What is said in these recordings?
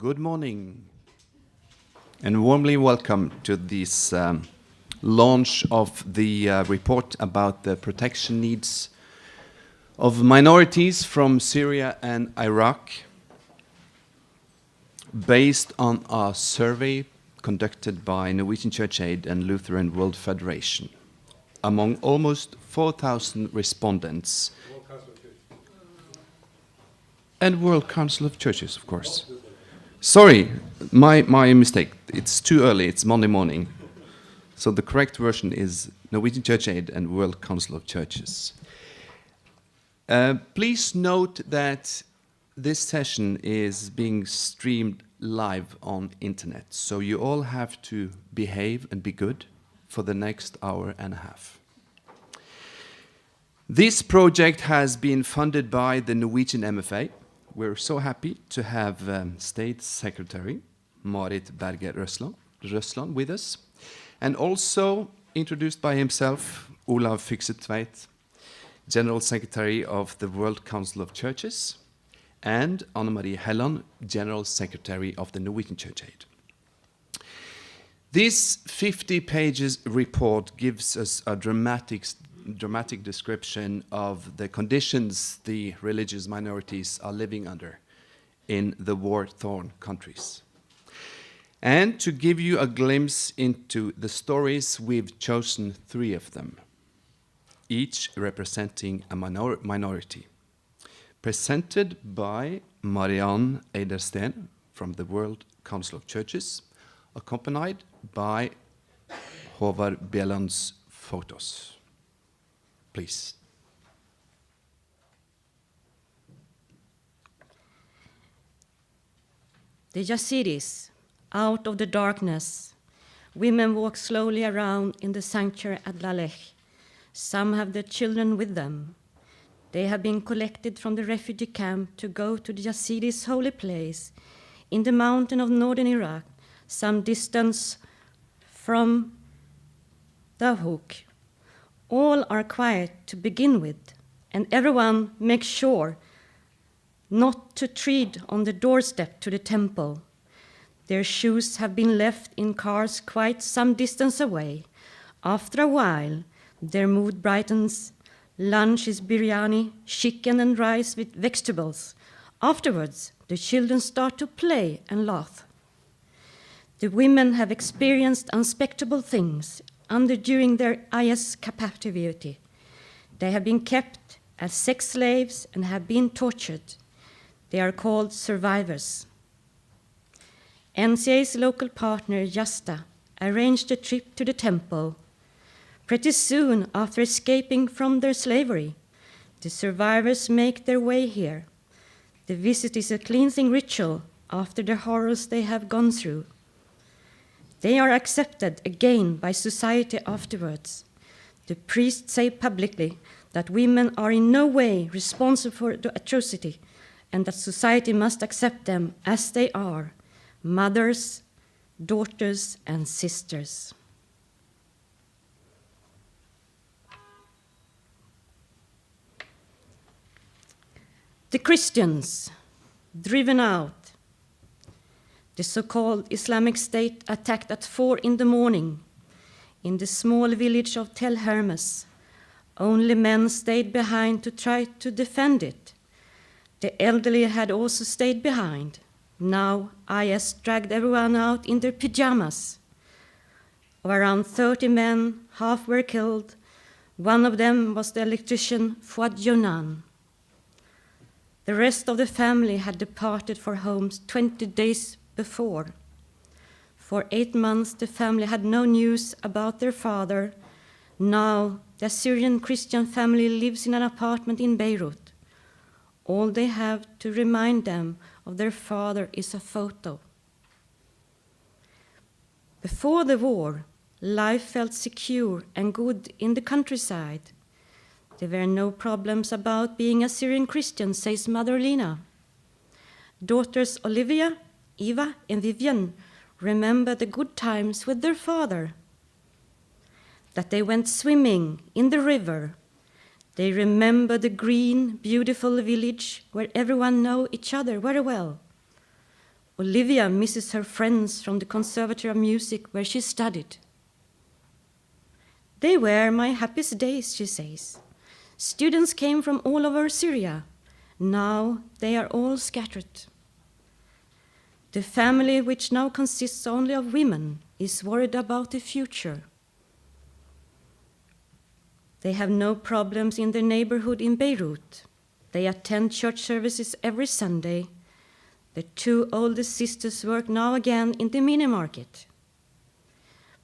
Good morning and warmly welcome to this launch of the report about the protection needs of minorities from Syria and Iraq, based on a survey conducted by Norwegian Church Aid and Lutheran World Federation among almost 4,000 respondents. And World Council of Churches, of course. Sorry, my mistake. It's too early, it's Monday morning. So the correct version is Norwegian Church Aid and World Council of Churches. Please note that this session is being streamed live on internet, so you all have to behave and be good for the next hour and a half. This project has been funded by the Norwegian MFA. We're so happy to have State Secretary Marit Berger Røsland with us, and also introduced by himself, Olav Fyksetveit, General Secretary of the World Council of Churches, and Anne Marie Helland, General Secretary of the Norwegian Church Aid. This 50 pages report gives us a dramatic description of the conditions the religious minorities are living under in the war-torn countries. And to give you a glimpse into the stories, we've chosen 3 of them, each representing a minority. Presented by Marianne Eidersten from the World Council of Churches, accompanied by Håvard Bjelland's photos. Please. The Yazidis, out of the darkness, women walk slowly around in the sanctuary at Lalech. Some have their children with them. They have been collected from the refugee camp to go to the Yazidis' holy place in the mountain of northern Iraq, some distance from Dahuk. All are quiet to begin with, and everyone makes sure not to tread on the doorstep to the temple. Their shoes have been left in cars quite some distance away. After a while, their mood brightens. Lunch is biryani, chicken and rice with vegetables. Afterwards, the children start to play and laugh. The women have experienced unspeakable things during their IS captivity. They have been kept as sex slaves and have been tortured. They are called survivors. NCA's local partner, Jasta, arranged a trip to the temple. Pretty soon after escaping from their slavery, the survivors make their way here. The visit is a cleansing ritual after the horrors they have gone through. They are accepted again by society afterwards. The priests say publicly that women are in no way responsible for the atrocity and that society must accept them as they are, mothers, daughters, and sisters. The Christians, driven out. The so-called Islamic State attacked at 4 a.m. in the small village of Tel Hermes. Only men stayed behind to try to defend it. The elderly had also stayed behind. Now IS dragged everyone out in their pajamas. Of around 30 men, half were killed. One of them was the electrician Fouad Yonan. The rest of the family had departed for homes 20 days before. For 8 months, the family had no news about their father. Now, the Syrian Christian family lives in an apartment in Beirut. All they have to remind them of their father is a photo. Before the war, life felt secure and good in the countryside. There were no problems about being a Syrian Christian, says Mother Lina. Daughters Olivia, Eva, and Vivian remember the good times with their father. That they went swimming in the river. They remember the green, beautiful village where everyone knew each other very well. Olivia misses her friends from the Conservatory of Music where she studied. They were my happiest days, she says. Students came from all over Syria. Now they are all scattered. The family, which now consists only of women, is worried about the future. They have no problems in their neighborhood in Beirut. They attend church services every Sunday. The two oldest sisters work now again in the mini market.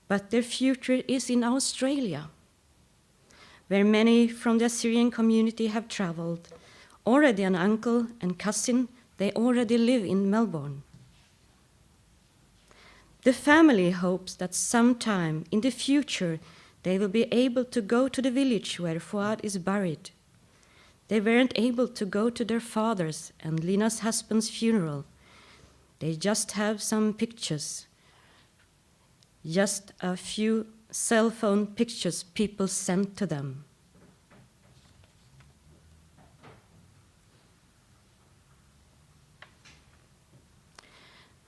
But their future is in Australia, where many from the Syrian community have traveled. Already an uncle and cousin, they already live in Melbourne. The family hopes that sometime in the future they will be able to go to the village where Fuad is buried. They weren't able to go to their father's and Lina's husband's funeral. They just have some pictures, just a few cell phone pictures people sent to them.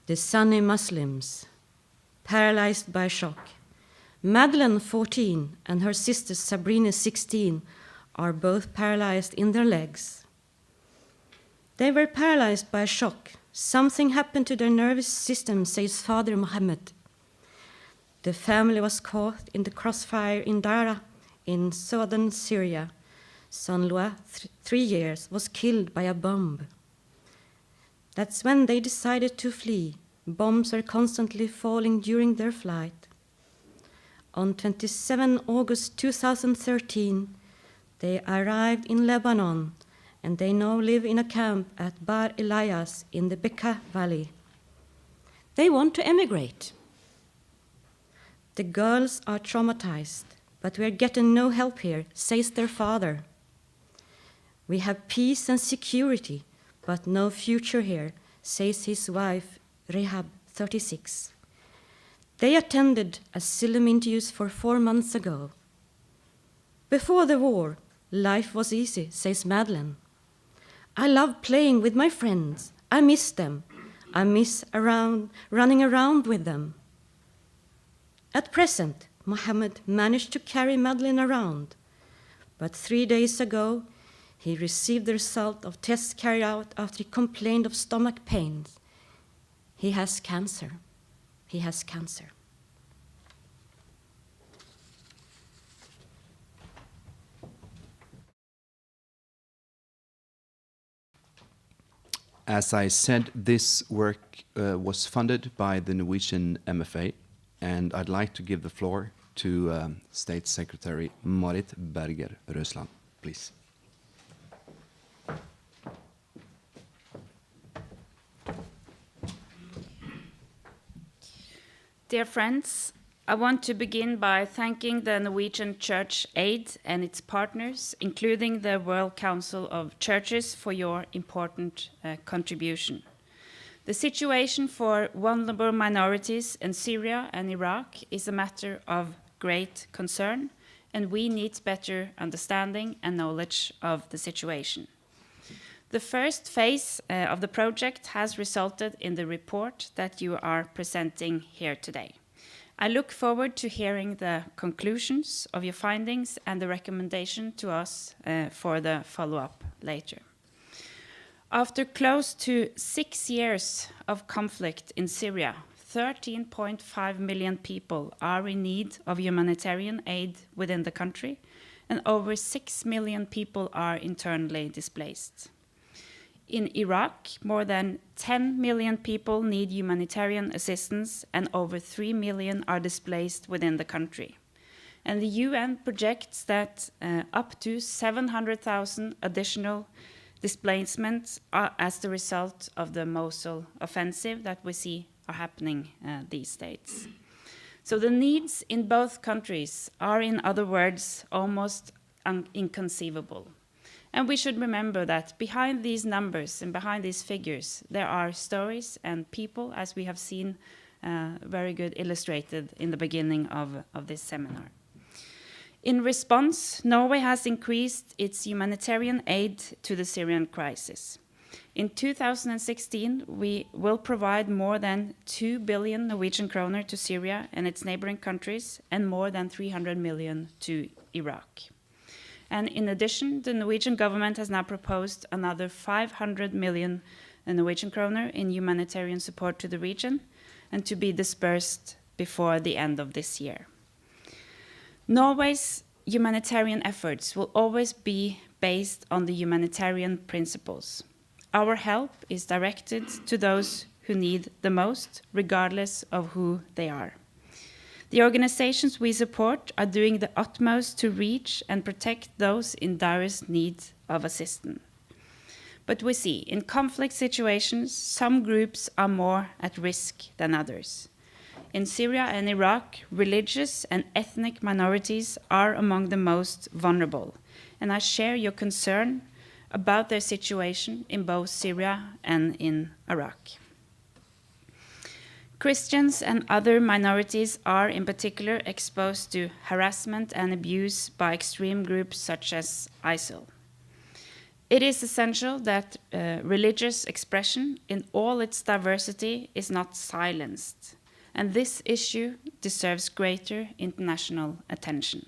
The Sunni Muslims, paralyzed by shock. Madeleine, 14, and her sister Sabrina, 16, are both paralyzed in their legs. They were paralyzed by shock. Something happened to their nervous system, says Father Mohammed. The family was caught in the crossfire in Dara in southern Syria. Son Loa, 3 years, was killed by a bomb. That's when they decided to flee. Bombs were constantly falling during their flight. On 27 August 2013, they arrived in Lebanon, and they now live in a camp at Bar Elias in the Bekaa Valley. They want to emigrate. The girls are traumatized, but we're getting no help here, says their father. We have peace and security, but no future here, says his wife, Rehab, 36. They attended asylum interviews for 4 months ago. Before the war, life was easy, says Madeleine. I love playing with my friends. I miss them. I miss running around with them. At present, Mohammed managed to carry Madeleine around, but 3 days ago, he received the result of tests carried out after he complained of stomach pains. He has cancer. He has cancer. As I said, this work was funded by the Norwegian MFA, and I'd like to give the floor to State Secretary Marit Berger Røsland, please. Dear friends, I want to begin by thanking the Norwegian Church Aid and its partners, including the World Council of Churches, for your important contribution. The situation for vulnerable minorities in Syria and Iraq is a matter of great concern, and we need better understanding and knowledge of the situation. The first phase of the project has resulted in the report that you are presenting here today. I look forward to hearing the conclusions of your findings and the recommendation to us for the follow-up later. After close to 6 years of conflict in Syria, 13.5 million people are in need of humanitarian aid within the country, and over 6 million people are internally displaced. In Iraq, more than 10 million people need humanitarian assistance, and over 3 million are displaced within the country. And the UN projects that up to 700,000 additional displacements are as the result of the Mosul offensive that we see are happening these days. So the needs in both countries are, in other words, almost inconceivable. And we should remember that behind these numbers and behind these figures, there are stories and people, as we have seen very good illustrated in the beginning of this seminar. In response, Norway has increased its humanitarian aid to the Syrian crisis. In 2016, we will provide more than 2 billion Norwegian kroner to Syria and its neighboring countries, and more than 300 million to Iraq. And in addition, the Norwegian government has now proposed another 500 million Norwegian kroner in humanitarian support to the region, and to be dispersed before the end of this year. Norway's humanitarian efforts will always be based on the humanitarian principles. Our help is directed to those who need the most, regardless of who they are. The organizations we support are doing the utmost to reach and protect those in direst need of assistance. But we see, in conflict situations, some groups are more at risk than others. In Syria and Iraq, religious and ethnic minorities are among the most vulnerable, and I share your concern about their situation in both Syria and in Iraq. Christians and other minorities are in particular exposed to harassment and abuse by extreme groups such as ISIL. It is essential that religious expression in all its diversity is not silenced, and this issue deserves greater international attention.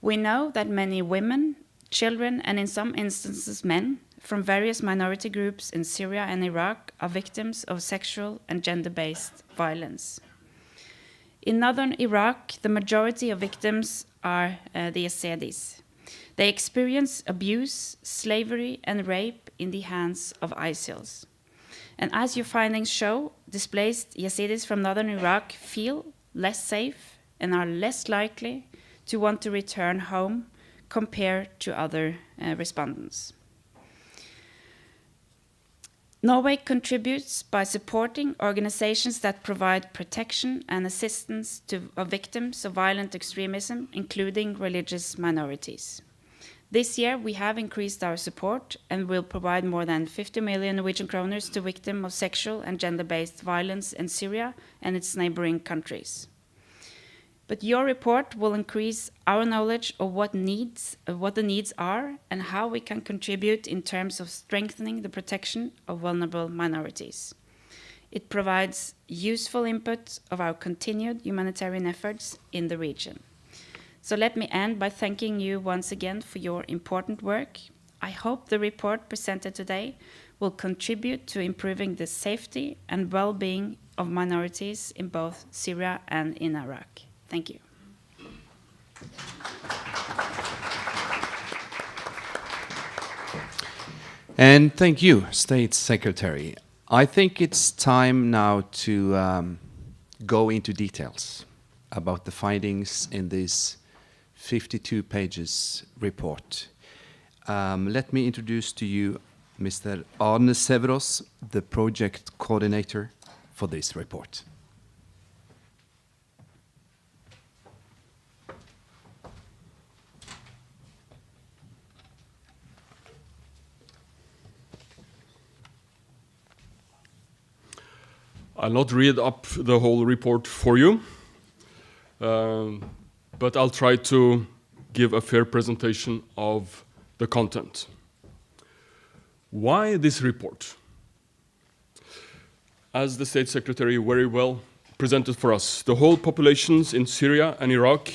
We know that many women, children, and in some instances men, from various minority groups in Syria and Iraq are victims of sexual and gender-based violence. In northern Iraq, the majority of victims are the Yazidis. They experience abuse, slavery, and rape in the hands of ISIL. And as your findings show, displaced Yazidis from northern Iraq feel less safe and are less likely to want to return home compared to other respondents. Norway contributes by supporting organizations that provide protection and assistance to victims of violent extremism, including religious minorities. This year, we have increased our support and will provide more than 50 million Norwegian kroner to victims of sexual and gender-based violence in Syria and its neighboring countries. But your report will increase our knowledge of what the needs are and how we can contribute in terms of strengthening the protection of vulnerable minorities. It provides useful input of our continued humanitarian efforts in the region. So let me end by thanking you once again for your important work. I hope the report presented today will contribute to improving the safety and well-being of minorities in both Syria and in Iraq. Thank you. And thank you, State Secretary. I think it's time now to go into details about the findings in this 52 pages report. Let me introduce to you Mr. Arne Severos, the project coordinator for this report. I'll not read up the whole report for you, but I'll try to give a fair presentation of the content. Why this report? As the State Secretary very well presented for us, the whole populations in Syria and Iraq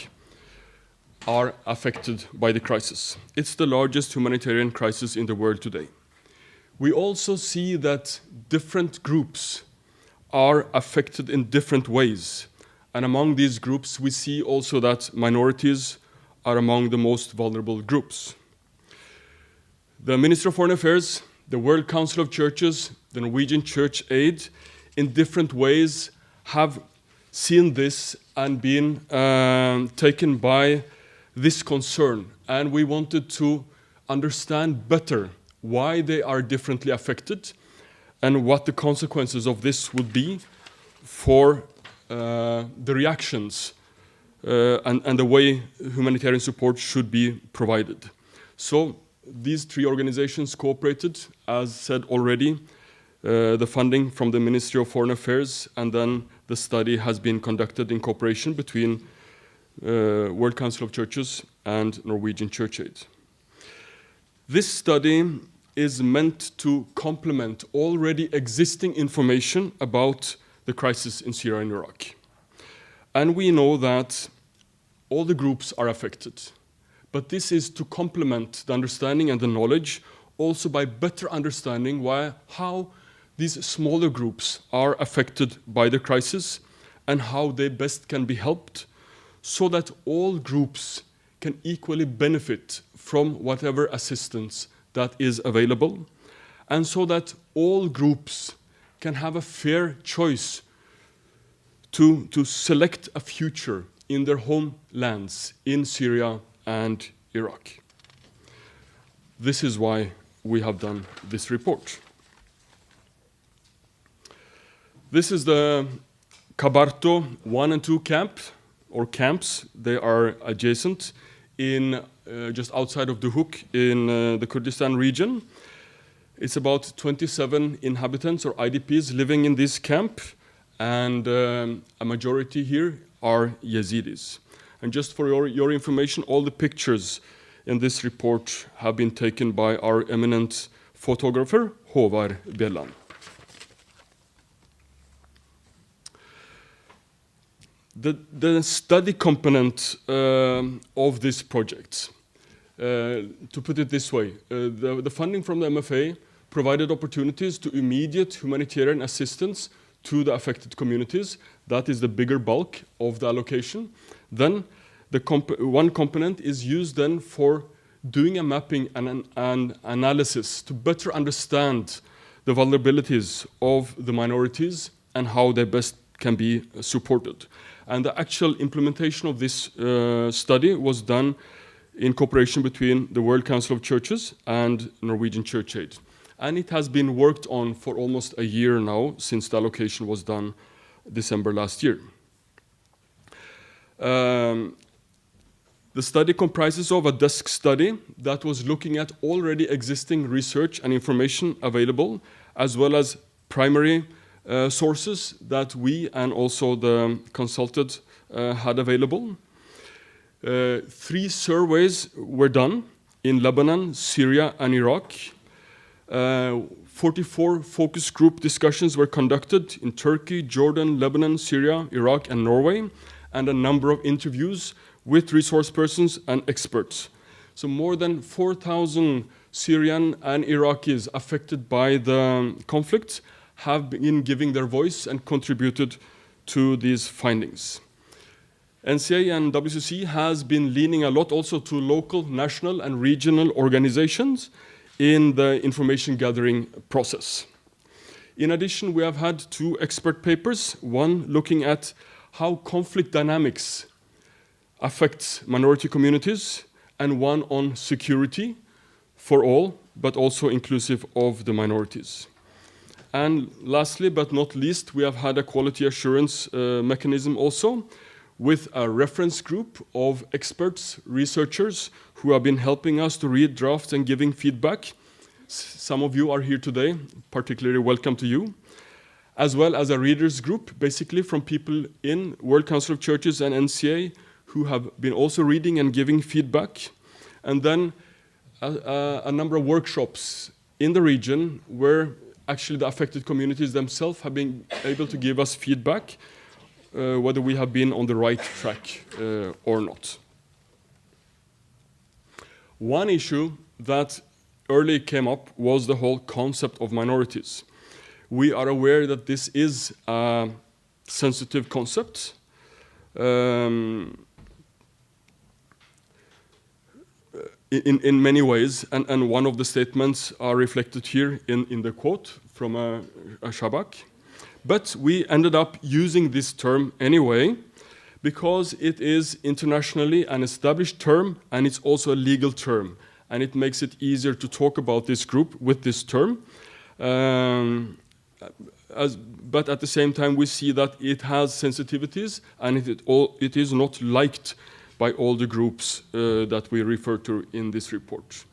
are affected by the crisis. It's the largest humanitarian crisis in the world today. We also see that different groups are affected in different ways. And among these groups, we see also that minorities are among the most vulnerable groups. The Ministry of Foreign Affairs, the World Council of Churches, the Norwegian Church Aid, in different ways have seen this and been taken by this concern. And we wanted to understand better why they are differently affected and what the consequences of this would be for the reactions and the way humanitarian support should be provided. So these three organizations cooperated, as said already, the funding from the Ministry of Foreign Affairs, and then the study has been conducted in cooperation between World Council of Churches and Norwegian Church Aid. This study is meant to complement already existing information about the crisis in Syria and Iraq. And we know that all the groups are affected. But this is to complement the understanding and the knowledge also by better understanding how these smaller groups are affected by the crisis and how they best can be helped so that all groups can equally benefit from whatever assistance that is available, and so that all groups can have a fair choice to select a future in their homelands in Syria and Iraq. This is why we have done this report. This is the Kabarto 1 and 2 camps. They are adjacent in just outside of Duhok in the Kurdistan region. It's about 27 inhabitants or IDPs living in this camp, and a majority here are Yazidis. And just for your information, all the pictures in this report have been taken by our eminent photographer, Håvard Bjelland. The study component of this project, to put it this way, the funding from the MFA provided opportunities to immediate humanitarian assistance to the affected communities. That is the bigger bulk of the allocation. Then one component is used then for doing a mapping and an analysis to better understand the vulnerabilities of the minorities and how they best can be supported. And the actual implementation of this study was done in cooperation between the World Council of Churches and Norwegian Church Aid. And it has been worked on for almost a year now, since the allocation was done December last year. The study comprises of a desk study that was looking at already existing research and information available, as well as primary sources that we and also the consultant had available. 3 surveys were done in Lebanon, Syria, and Iraq. 44 focus group discussions were conducted in Turkey, Jordan, Lebanon, Syria, Iraq, and Norway, and a number of interviews with resource persons and experts. So more than 4,000 Syrian and Iraqis affected by the conflict have been giving their voice and contributed to these findings. NCA and WCC has been leaning a lot also to local, national, and regional organizations in the information gathering process. In addition, we have had 2 expert papers, one looking at how conflict dynamics affects minority communities, and one on security for all, but also inclusive of the minorities. And lastly, but not least, we have had a quality assurance mechanism also, with a reference group of experts, researchers, who have been helping us to read drafts and giving feedback. Some of you are here today, particularly welcome to you. As well as a readers group, basically from people in World Council of Churches and NCA, who have been also reading and giving feedback. And then a number of workshops in the region where actually the affected communities themselves have been able to give us feedback, whether we have been on the right track or not. One issue that early came up was the whole concept of minorities. We are aware that this is a sensitive concept. In many ways, and one of the statements are reflected here in the quote from a Shabak. But we ended up using this term anyway, because it is internationally an established term, and it's also a legal term, and it makes it easier to talk about this group with this term. But at the same time, we see that it has sensitivities, and it is not liked by all the groups that we refer to in this report.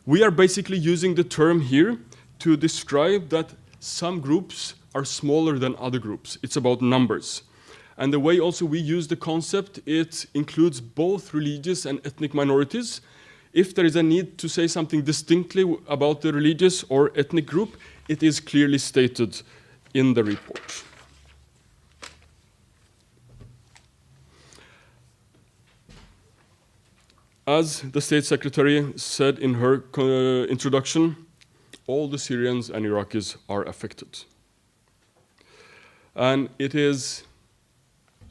We are basically using the term here to describe that some groups are smaller than other groups. It's about numbers. And the way also we use the concept, it includes both religious and ethnic minorities. if there is a need to say something distinctly about the religious or ethnic group, it is clearly stated in the report. As the State Secretary said in her introduction, all the Syrians and Iraqis are affected. And it is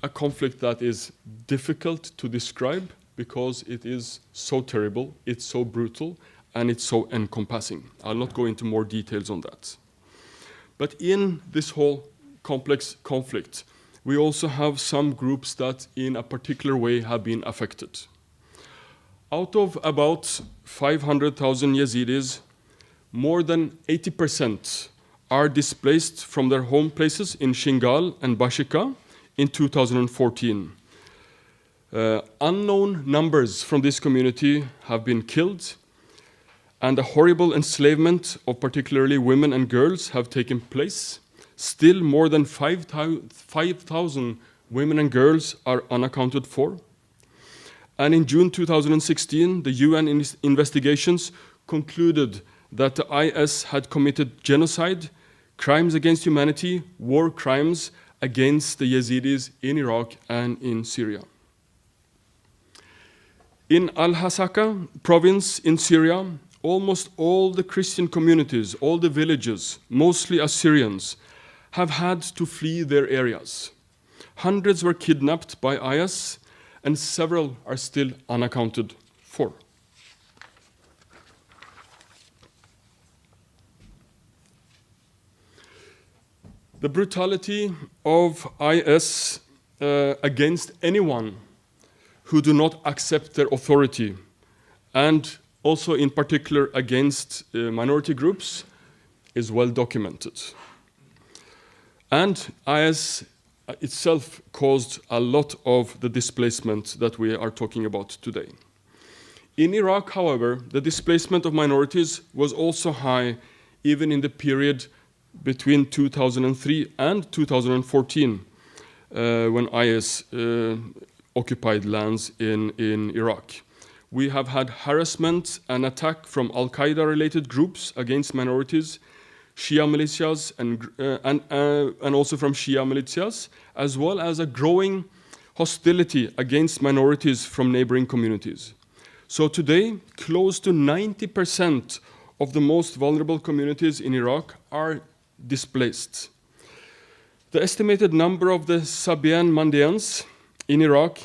a conflict that is difficult to describe because it is so terrible, it's so brutal, and it's so encompassing. I'll not go into more details on that. But in this whole complex conflict, we also have some groups that in a particular way have been affected. Out of about 500,000 Yazidis, more than 80% are displaced from their home places in Shingal and Bashika in 2014. Unknown numbers from this community have been killed, and a horrible enslavement of particularly women and girls have taken place. Still, more than 5,000 women and girls are unaccounted for. And in June 2016, the UN investigations concluded that the IS had committed genocide, crimes against humanity, war crimes against the Yazidis in Iraq and in Syria. In Al-Hasaka province in Syria, almost all the Christian communities, all the villages, mostly Assyrians, have had to flee their areas. Hundreds were kidnapped by IS, and several are still unaccounted for. The brutality of IS against anyone who do not accept their authority, and also in particular against minority groups, is well documented. And IS itself caused a lot of the displacement that we are talking about today. In Iraq, however, the displacement of minorities was also high even in the period between 2003 and 2014, when IS occupied lands in Iraq. We have had harassment and attack from Al-Qaeda-related groups against minorities, Shia militias, and also from Shia militias, as well as a growing hostility against minorities from neighboring communities. So today, close to 90% of the most vulnerable communities in Iraq are displaced. The estimated number of the Sabian Mandaeans in Iraq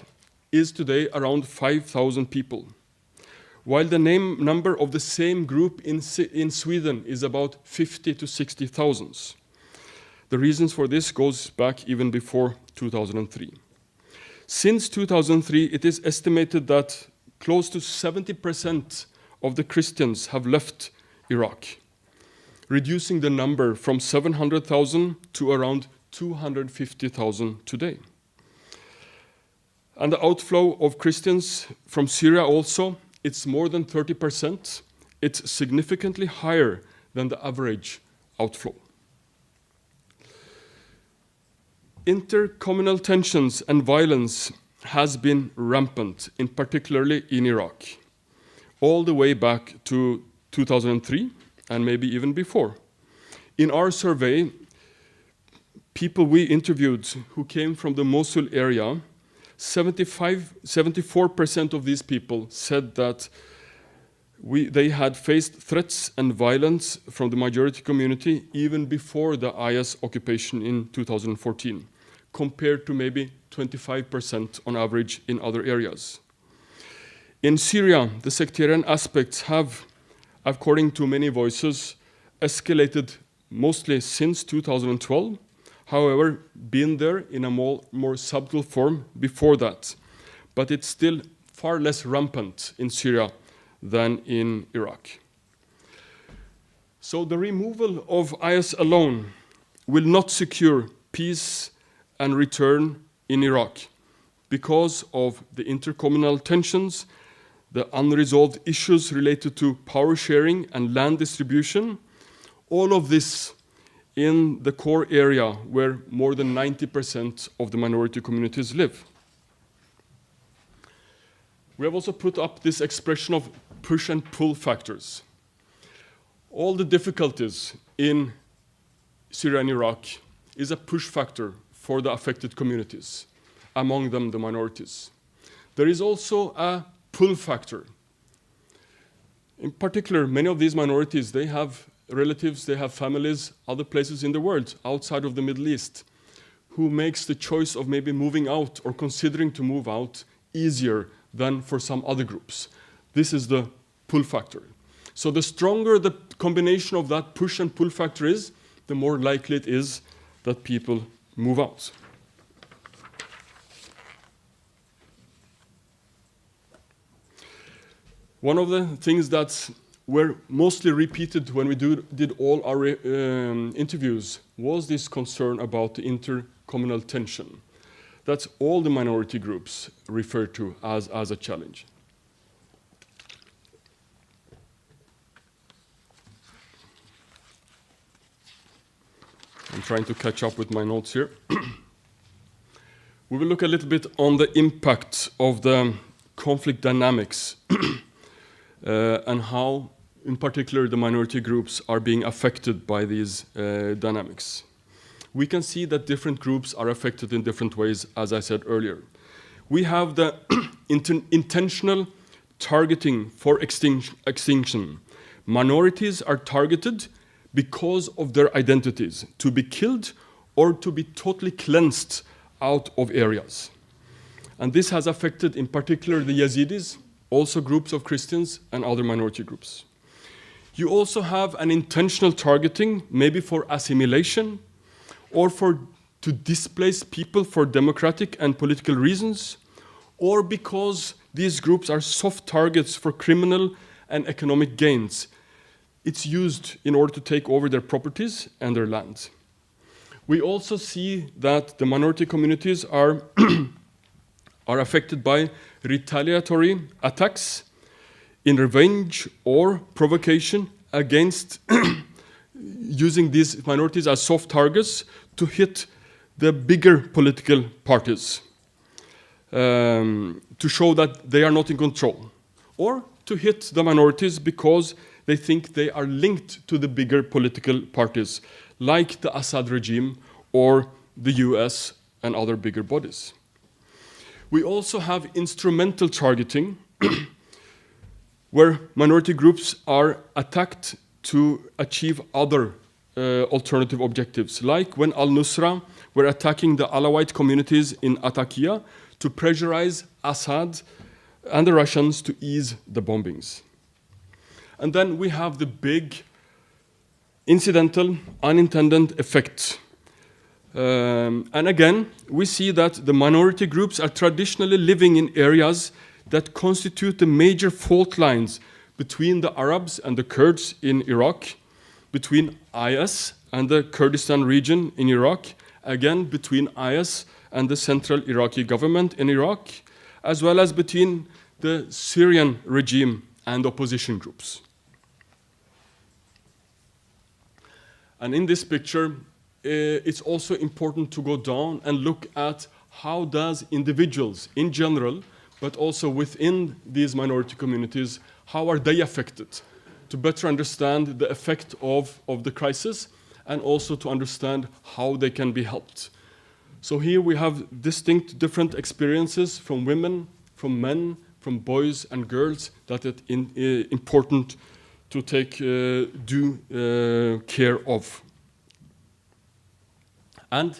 is today around 5,000 people, while the number of the same group in Sweden is about 50 to 60,000. The reasons for this goes back even before 2003. Since 2003, it is estimated that close to 70% of the Christians have left Iraq, reducing the number from 700,000 to around 250,000 today. And the outflow of Christians from Syria also, it's more than 30%. It's significantly higher than the average outflow. Intercommunal tensions and violence has been rampant, in particularly in Iraq, all the way back to 2003 and maybe even before. In our survey, people we interviewed who came from the Mosul area, 74% of these people said that they had faced threats and violence from the majority community even before the IS occupation in 2014, compared to maybe 25% on average in other areas. In Syria, the sectarian aspects have, according to many voices, escalated mostly since 2012, however, been there in a more subtle form before that. But it's still far less rampant in Syria than in Iraq. So the removal of IS alone will not secure peace and return in Iraq because of the intercommunal tensions, the unresolved issues related to power sharing and land distribution, all of this in the core area where more than 90% of the minority communities live. We have also put up this expression of push and pull factors. All the difficulties in Syria and Iraq is a push factor for the affected communities, among them the minorities. There is also a pull factor. In particular, many of these minorities, they have relatives, they have families, other places in the world, outside of the Middle East, who makes the choice of maybe moving out or considering to move out easier than for some other groups. This is the pull factor. So the stronger the combination of that push and pull factor is, the more likely it is that people move out. One of the things that were mostly repeated when we did all our interviews was this concern about the intercommunal tension that all the minority groups refer to as a challenge. I'm trying to catch up with my notes here. We will look a little bit on the impact of the conflict dynamics and how, in particular, the minority groups are being affected by these dynamics. We can see that different groups are affected in different ways, as I said earlier. We have the intentional targeting for extinction. Minorities are targeted because of their identities, to be killed or to be totally cleansed out of areas. And this has affected, in particular, the Yazidis, also groups of Christians and other minority groups. You also have an intentional targeting, maybe for assimilation, or to displace people for democratic and political reasons, or because these groups are soft targets for criminal and economic gains. It's used in order to take over their properties and their land. We also see that the minority communities are affected by retaliatory attacks in revenge or provocation against using these minorities as soft targets to hit the bigger political parties, to show that they are not in control, or to hit the minorities because they think they are linked to the bigger political parties, like the Assad regime or the US and other bigger bodies. We also have instrumental targeting, where minority groups are attacked to achieve other alternative objectives, like when al-Nusra were attacking the Alawite communities in Atakia to pressurize Assad and the Russians to ease the bombings. And then we have the big incidental, unintended effect. And again, we see that the minority groups are traditionally living in areas that constitute the major fault lines between the Arabs and the Kurds in Iraq, between IS and the Kurdistan region in Iraq, again between IS and the central Iraqi government in Iraq, as well as between the Syrian regime and opposition groups. And in this picture, it's also important to go down and look at how does individuals in general, but also within these minority communities, how are they affected, to better understand the effect of the crisis and also to understand how they can be helped. So here we have distinct different experiences from women, from men, from boys and girls that it's important to take due care of. And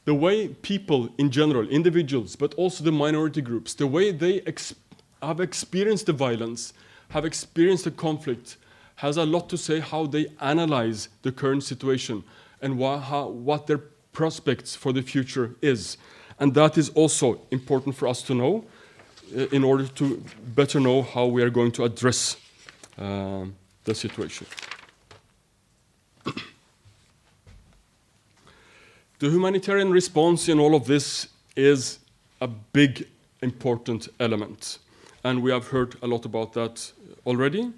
the way people in general, individuals, but also the minority groups, the way they have experienced the violence, have experienced the conflict, has a lot to say how they analyze the current situation and what their prospects for the future is. And that is also important for us to know in order to better know how we are going to address the situation. The humanitarian response in all of this is a big, important element. And we have heard a lot about that already,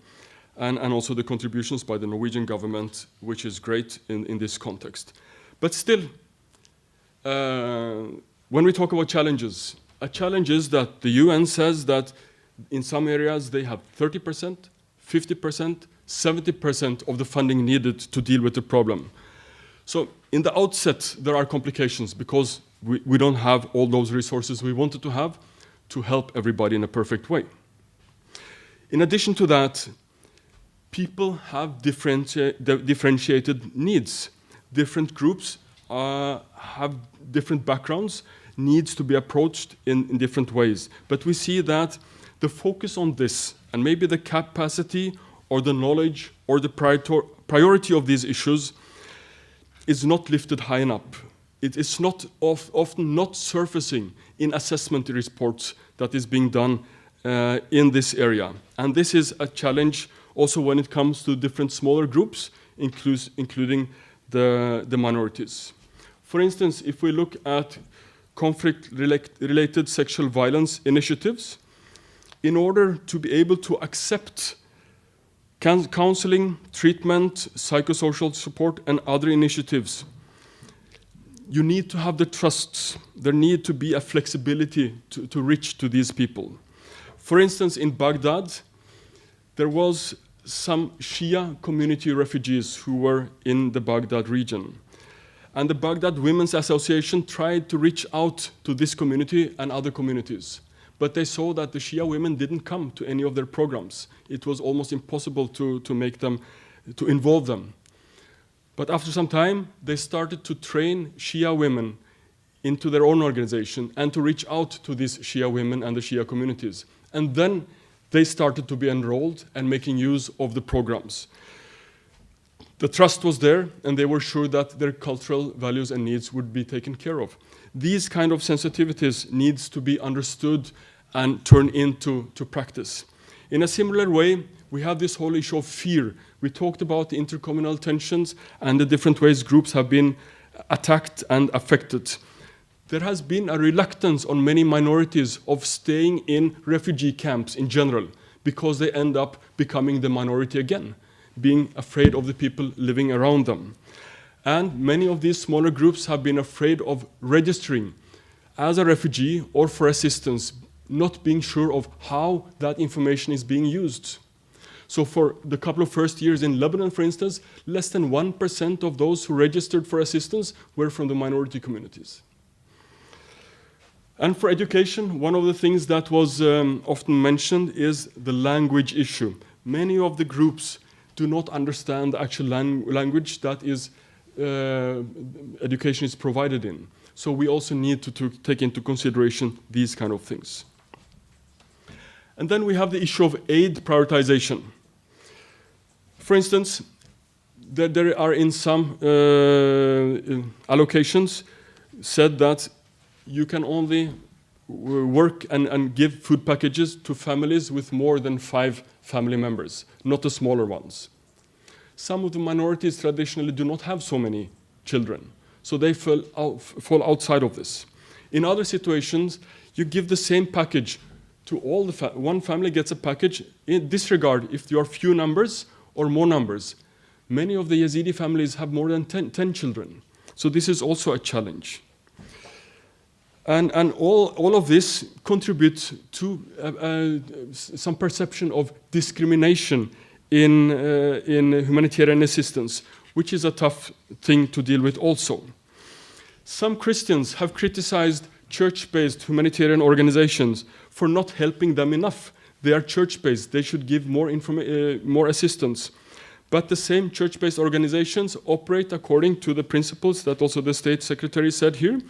and also the contributions by the Norwegian government, which is great in this context. But still, when we talk about challenges, a challenge is that the UN says that In some areas, they have 30%, 50%, 70% of the funding needed to deal with the problem. So in the outset, there are complications because we don't have all those resources we wanted to have to help everybody in a perfect way. In addition to that, people have differentiated needs. Different groups have different backgrounds, needs to be approached in different ways. But we see that the focus on this, and maybe the capacity or the knowledge or the priority of these issues is not lifted high enough. It is not often not surfacing in assessment reports that is being done in this area. And this is a challenge also when it comes to different smaller groups, including the minorities. For instance, if we look at conflict-related sexual violence initiatives, in order to be able to accept counseling, treatment, psychosocial support, and other initiatives, you need to have the trust. There need to be a flexibility to reach to these people. For instance, in Baghdad, there was some Shia community refugees who were in the Baghdad region. And the Baghdad Women's Association tried to reach out to this community and other communities. But they saw that the Shia women didn't come to any of their programs. It was almost impossible to involve them. But after some time, they started to train Shia women into their own organization and to reach out to these Shia women and the Shia communities. And then they started to be enrolled and making use of the programs. The trust was there, and they were sure that their cultural values and needs would be taken care of. These kind of sensitivities needs to be understood and turned into practice. In a similar way, we have this whole issue of fear. We talked about the intercommunal tensions and the different ways groups have been attacked and affected. There has been a reluctance on many minorities of staying in refugee camps in general because they end up becoming the minority again, being afraid of the people living around them. And many of these smaller groups have been afraid of registering as a refugee or for assistance, not being sure of how that information is being used. So for the couple of first years in Lebanon, for instance, less than 1% of those who registered for assistance were from the minority communities. And for education, one of the things that was often mentioned is the language issue. Many of the groups do not understand the actual language that is education is provided in. So we also need to take into consideration these kind of things. And then we have the issue of aid prioritization. For instance, there are in some allocations said that you can only work and give food packages to families with more than 5 family members, not the smaller ones. Some of the minorities traditionally do not have so many children, so they fall outside of this. In other situations, you give the same package to all one family gets a package, in disregard if there are few numbers or more numbers. Many of the Yazidi families have more than 10 children, so this is also a challenge. And all of this contributes to some perception of discrimination in humanitarian assistance, which is a tough thing to deal with also. Some Christians have criticized church-based humanitarian organizations for not helping them enough. They are church-based. They should give more assistance. But the same church-based organizations operate according to the principles that also the State Secretary said here,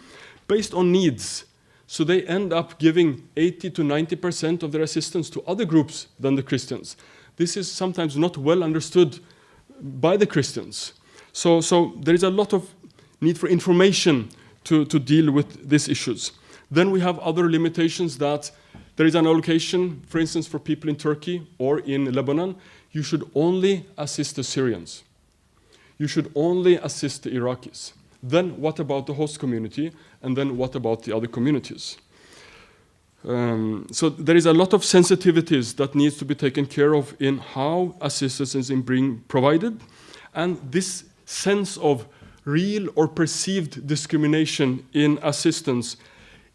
based on needs. So they end up giving 80 to 90% of their assistance to other groups than the Christians. This is sometimes not well understood by the Christians. So there is a lot of need for information to deal with these issues. Then we have other limitations that there is an allocation, for instance, for people in Turkey or in Lebanon, you should only assist the Syrians. You should only assist the Iraqis. Then what about the host community? And then what about the other communities? So there is a lot of sensitivities that needs to be taken care of in how assistance is being provided. And this sense of real or perceived discrimination in assistance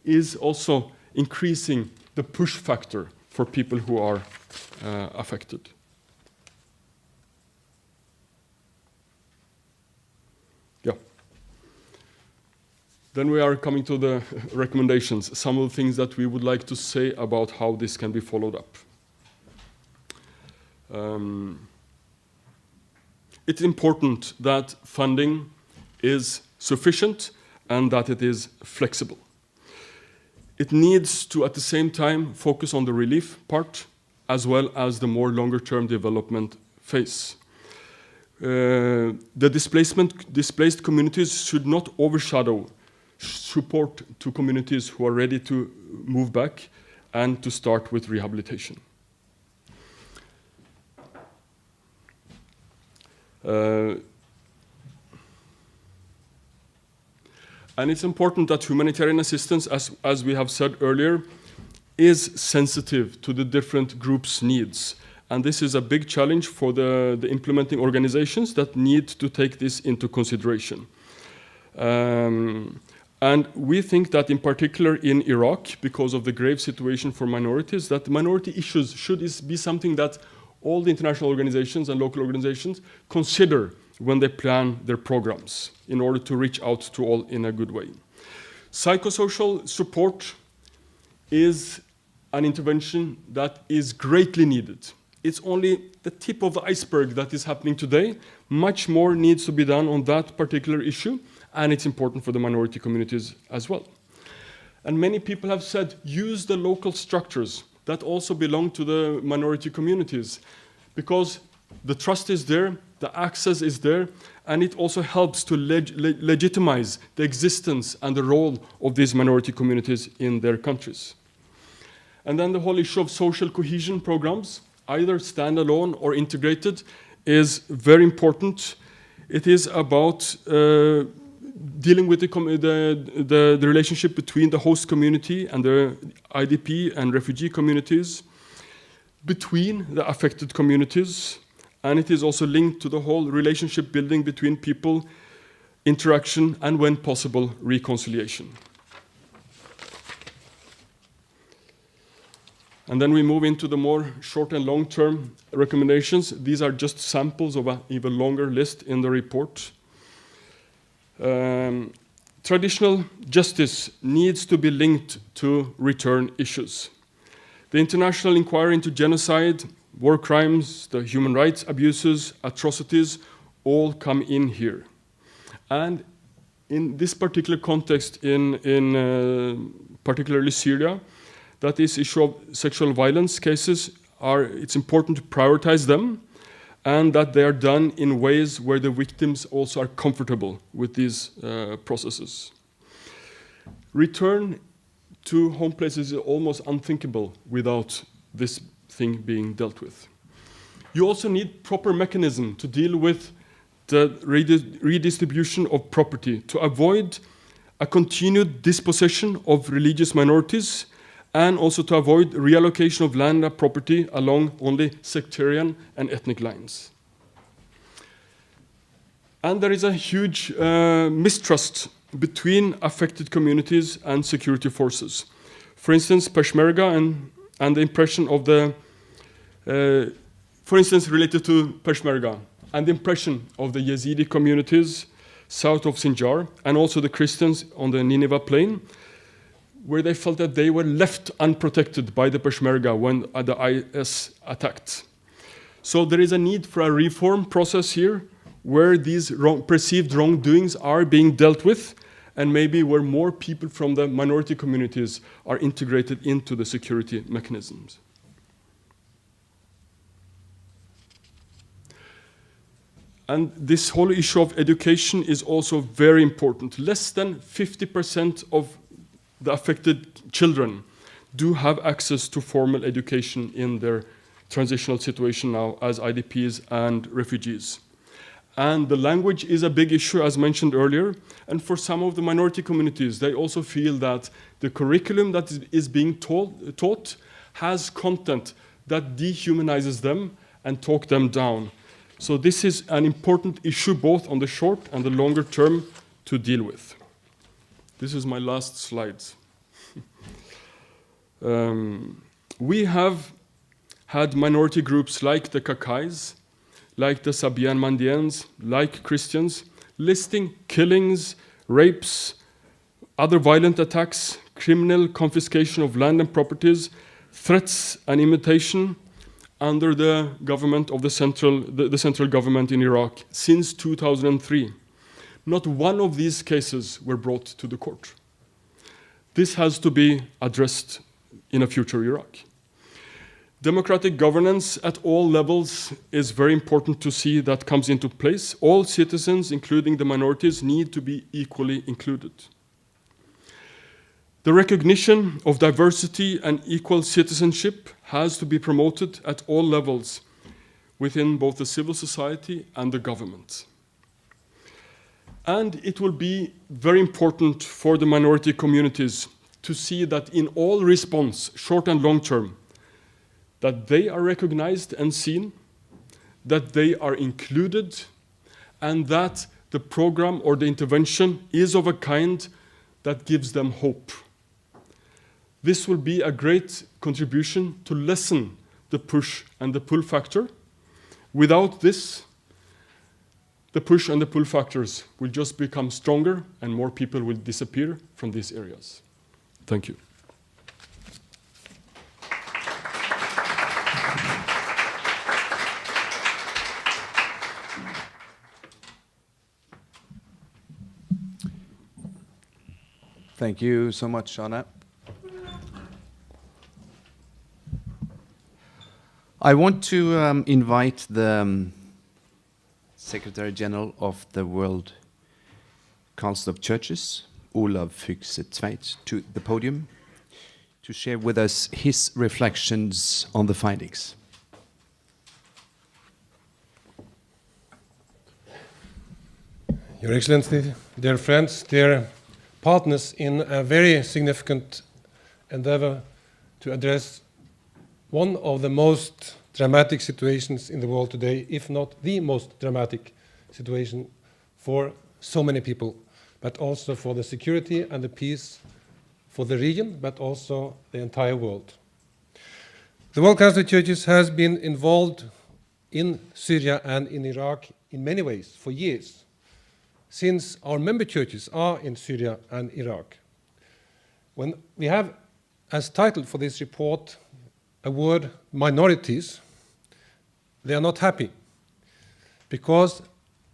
is also increasing the push factor for people who are affected. Yeah. Then we are coming to the recommendations, some of the things that we would like to say about how this can be followed up. It's important that funding is sufficient and that it is flexible. It needs to, at the same time, focus on the relief part as well as the more longer-term development phase. The displaced communities should not overshadow support to communities who are ready to move back and to start with rehabilitation. And it's important that humanitarian assistance, as we have said earlier, is sensitive to the different groups' needs. And this is a big challenge for the implementing organizations that need to take this into consideration. And we think that in particular in Iraq, because of the grave situation for minorities, that the minority issues should be something that all the international organizations and local organizations consider when they plan their programs in order to reach out to all in a good way. Psychosocial support is an intervention that is greatly needed. It's only the tip of the iceberg that is happening today. Much more needs to be done on that particular issue, and it's important for the minority communities as well. And many people have said, use the local structures that also belong to the minority communities, because the trust is there, the access is there, and it also helps to legitimize the existence and the role of these minority communities in their countries. And then the whole issue of social cohesion programs, either standalone or integrated, is very important. It is about dealing with the relationship between the host community and the IDP and refugee communities, between the affected communities, and it is also linked to the whole relationship building between people, interaction, and when possible, reconciliation. And then we move into the more short and long-term recommendations. These are just samples of an even longer list in the report. Traditional justice needs to be linked to return issues. The international inquiry into genocide, war crimes, the human rights abuses, atrocities, all come in here. And in this particular context, in particularly Syria, that this issue of sexual violence cases it's important to prioritize them, and that they are done in ways where the victims also are comfortable with these processes. Return to home places is almost unthinkable without this thing being dealt with. You also need proper mechanism to deal with the redistribution of property, to avoid a continued dispossession of religious minorities, and also to avoid reallocation of land and property along only sectarian and ethnic lines. And there is a huge mistrust between affected communities and security forces. For instance, Peshmerga and the impression of the, for instance, related to Peshmerga, and the impression of the Yazidi communities south of Sinjar, and also the Christians on the Nineveh plain, where they felt that they were left unprotected by the Peshmerga when the IS attacked. So there is a need for a reform process here, where these perceived wrongdoings are being dealt with, and maybe where more people from the minority communities are integrated into the security mechanisms. And this whole issue of education is also very important. Less than 50% of the affected children do have access to formal education in their transitional situation now as IDPs and refugees. And the language is a big issue, as mentioned earlier. And for some of the minority communities, they also feel that the curriculum that is being taught has content that dehumanizes them and talk them down. So this is an important issue both on the short and the longer term to deal with. This is my last slide. We have had minority groups like the Kakais, like the Sabian Mandians, like Christians, listing killings, rapes, other violent attacks, criminal confiscation of land and properties, threats and imitation under the government of the central government in Iraq since 2003. Not one of these cases were brought to the court. This has to be addressed in a future Iraq. Democratic governance at all levels is very important to see that comes into place. All citizens, including the minorities, need to be equally included. The recognition of diversity and equal citizenship has to be promoted at all levels within both the civil society and the government. And it will be very important for the minority communities to see that in all response, short and long term, that they are recognized and seen, that they are included, and that the program or the intervention is of a kind that gives them hope. This will be a great contribution to lessen the push and the pull factor. Without this, the push and the pull factors will just become stronger and more people will disappear from these areas. Thank you. Thank you so much, Anna. I want to invite the Secretary General of the World Council of Churches, Olav Fykse-Tveit, to the podium to share with us his reflections on the findings. Your Excellency, dear friends, dear partners in a very significant endeavor to address one of the most dramatic situations in the world today, if not the most dramatic situation for so many people, but also for the security and the peace for the region, but also the entire world. The World Council of Churches has been involved in Syria and in Iraq in many ways for years, since our member churches are in Syria and Iraq. When we have as title for this report a word minorities, they are not happy because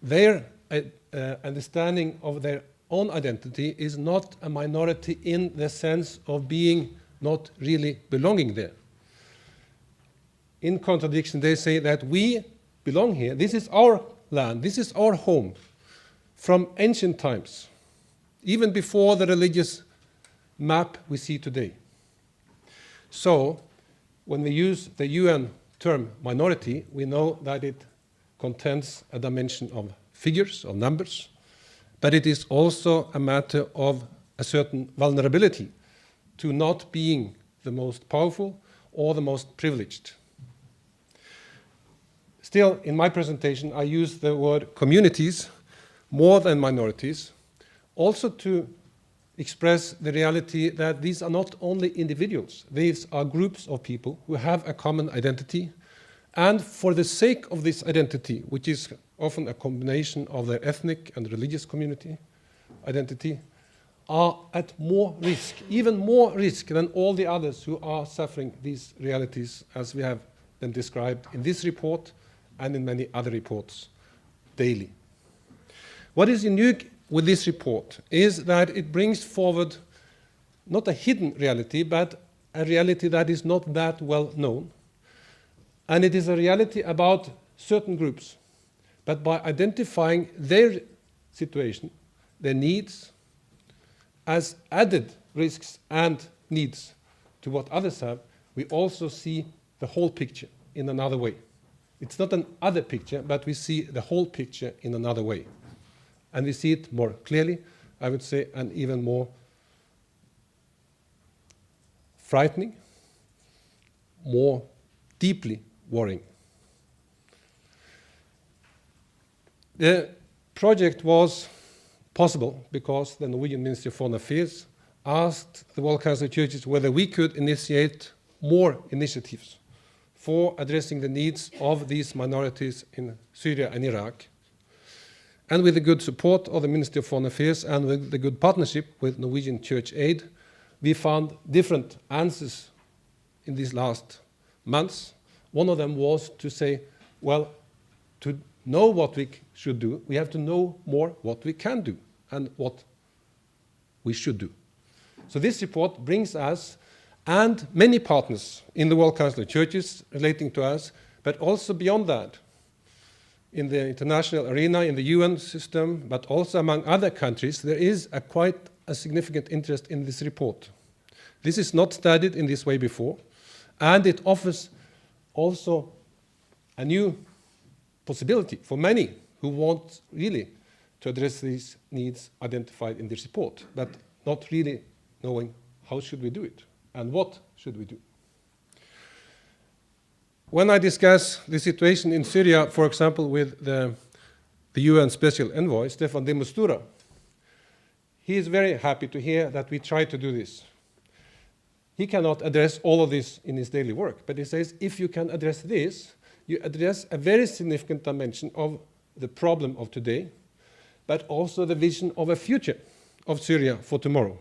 their understanding of their own identity is not a minority in the sense of being not really belonging there. In contradiction, they say that we belong here, this is our land, this is our home from ancient times, even before the religious map we see today. So, when we use the UN term minority, we know that it contains a dimension of figures, of numbers, but it is also a matter of a certain vulnerability to not being the most powerful or the most privileged. Still, in my presentation, I use the word communities more than minorities, also to express the reality that these are not only individuals, these are groups of people who have a common identity, and for the sake of this identity, which is often a combination of their ethnic and religious community identity, are at more risk, even more risk than all the others who are suffering these realities as we have them described in this report and in many other reports daily. What is unique with this report is that it brings forward not a hidden reality, but a reality that is not that well known. And it is a reality about certain groups. But by identifying their situation, their needs, as added risks and needs to what others have, we also see the whole picture in another way. It's not an other picture, but we see the whole picture in another way. And we see it more clearly, I would say, and even more frightening, more deeply worrying. The project was possible because the Norwegian Ministry of Foreign Affairs asked the World Council of Churches whether we could initiate more initiatives for addressing the needs of these minorities in Syria and Iraq. And with the good support of the Ministry of Foreign Affairs and with the good partnership with Norwegian Church Aid, we found different answers in these last months. One of them was to say, well, to know what we should do, we have to know more what we can do and what we should do. So this report brings us and many partners in the World Council of Churches relating to us, but also beyond that, in the international arena, in the UN system, but also among other countries, there is quite a significant interest in this report. This is not studied in this way before, and it offers also a new possibility for many who want really to address these needs identified in this report, but not really knowing how should we do it and what should we do. When I discuss the situation in Syria, for example, with the UN Special Envoy, Stefan de Mistura, he is very happy to hear that we try to do this. He cannot address all of this in his daily work, but he says if you can address this, you address a very significant dimension of the problem of today, but also the vision of a future of Syria for tomorrow.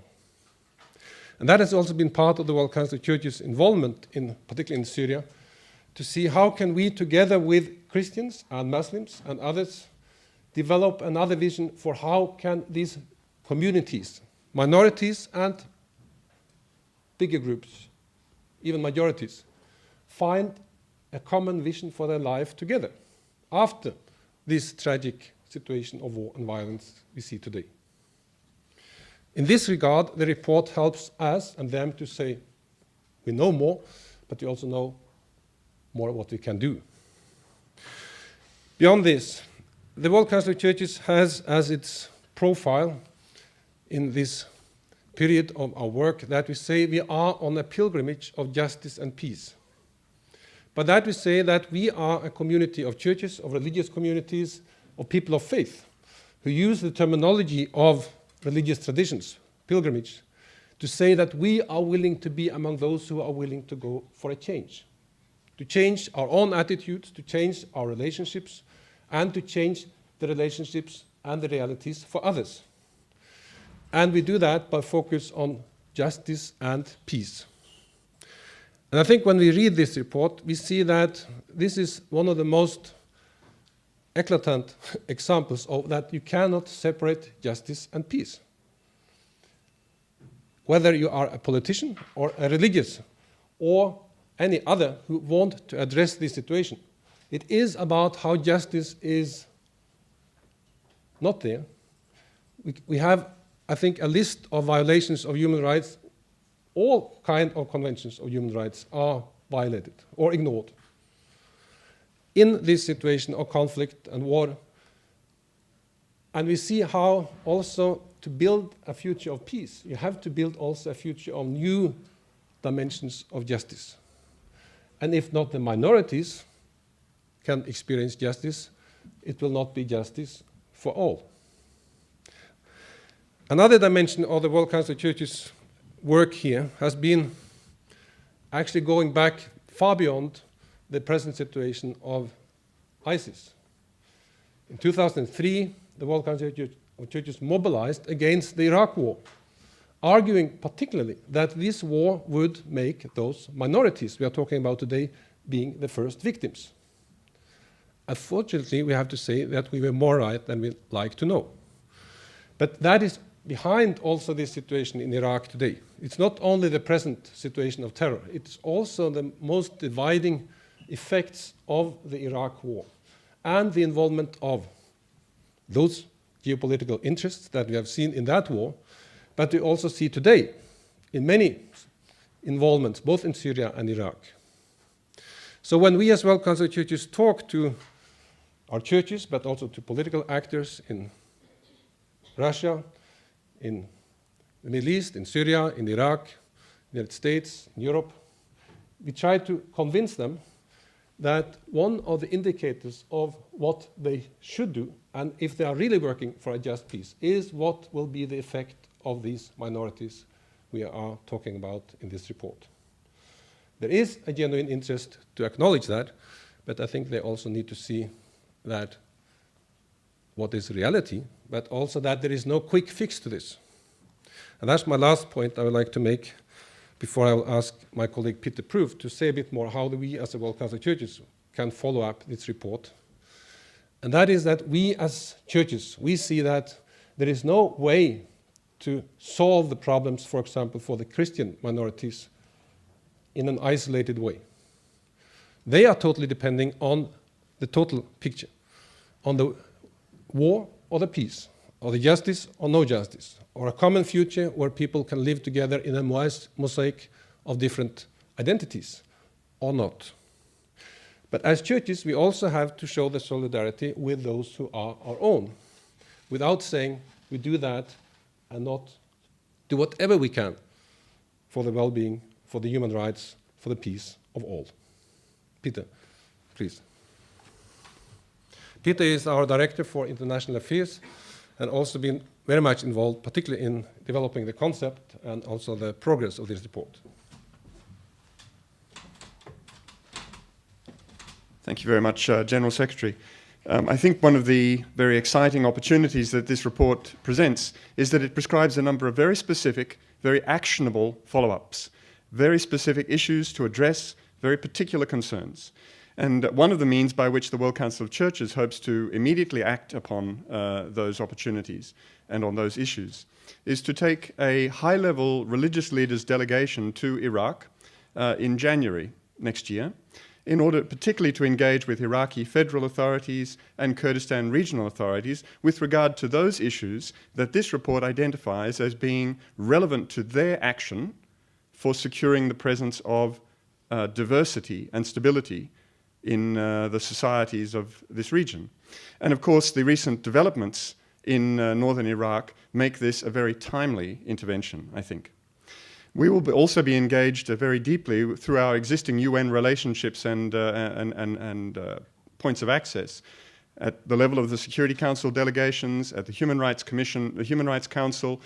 And that has also been part of the World Council of Churches' involvement, particularly in Syria, to see how can we, together with Christians and Muslims and others, develop another vision for how can these communities, minorities and bigger groups, even majorities, find a common vision for their life together after this tragic situation of war and violence we see today. In this regard, the report helps us and them to say, we know more, but we also know more what we can do. Beyond this, the World Council of Churches has as its profile in this period of our work that we say we are on a pilgrimage of justice and peace. By that we say that we are a community of churches, of religious communities, of people of faith, who use the terminology of religious traditions, pilgrimage, to say that we are willing to be among those who are willing to go for a change, to change our own attitudes, to change our relationships, and to change the relationships and the realities for others. And we do that by focus on justice and peace. And I think when we read this report, we see that this is one of the most eclatant examples of that you cannot separate justice and peace. Whether you are a politician or a religious or any other who want to address this situation, it is about how justice is not there. We have, I think, a list of violations of human rights. All kinds of conventions of human rights are violated or ignored in this situation of conflict and war. And we see how also to build a future of peace, you have to build also a future of new dimensions of justice. And if not the minorities can experience justice, it will not be justice for all. Another dimension of the World Council of Churches work here has been actually going back far beyond the present situation of ISIS. In 2003, the World Council of Churches mobilized against the Iraq war, arguing particularly that this war would make those minorities we are talking about today being the first victims. Unfortunately, we have to say that we were more right than we like to know. But that is behind also this situation in Iraq today. It's not only the present situation of terror, it's also the most dividing effects of the Iraq war and the involvement of those geopolitical interests that we have seen in that war, but we also see today in many involvements, both in Syria and Iraq. So when we as World Council of Churches talk to our churches, but also to political actors in Russia, in the Middle East, in Syria, in Iraq, in the United States, in Europe, we try to convince them that one of the indicators of what they should do, and if they are really working for a just peace, is what will be the effect of these minorities we are talking about in this report. There is a genuine interest to acknowledge that, but I think they also need to see that what is reality, but also that there is no quick fix to this. And that's my last point I would like to make before I will ask my colleague Peter Proof to say a bit more how we as the World Council of Churches can follow up this report. And that is that we as churches, we see that there is no way to solve the problems, for example, for the Christian minorities in an isolated way. They are totally depending on the total picture, on the war or the peace, or the justice or no justice, or a common future where people can live together in a mosaic of different identities, or not. But as churches, we also have to show the solidarity with those who are our own, without saying we do that and not do whatever we can for the well-being, for the human rights, for the peace of all. Peter, please. Peter is our Director for International Affairs and also been very much involved, particularly in developing the concept and also the progress of this report. Thank you very much, General Secretary. I think one of the very exciting opportunities that this report presents is that it prescribes a number of very specific, very actionable follow-ups, very specific issues to address very particular concerns. And one of the means by which the World Council of Churches hopes to immediately act upon those opportunities and on those issues is to take a high-level religious leaders delegation to Iraq in January next year, in order particularly to engage with Iraqi federal authorities and Kurdistan regional authorities with regard to those issues that this report identifies as being relevant to their action for securing the presence of diversity and stability in the societies of this region. And of course, the recent developments in northern Iraq make this a very timely intervention, I think. We will also be engaged very deeply through our existing UN relationships and points of access at the level of the Security Council delegations, at the Human Rights Commission, the Human Rights Council,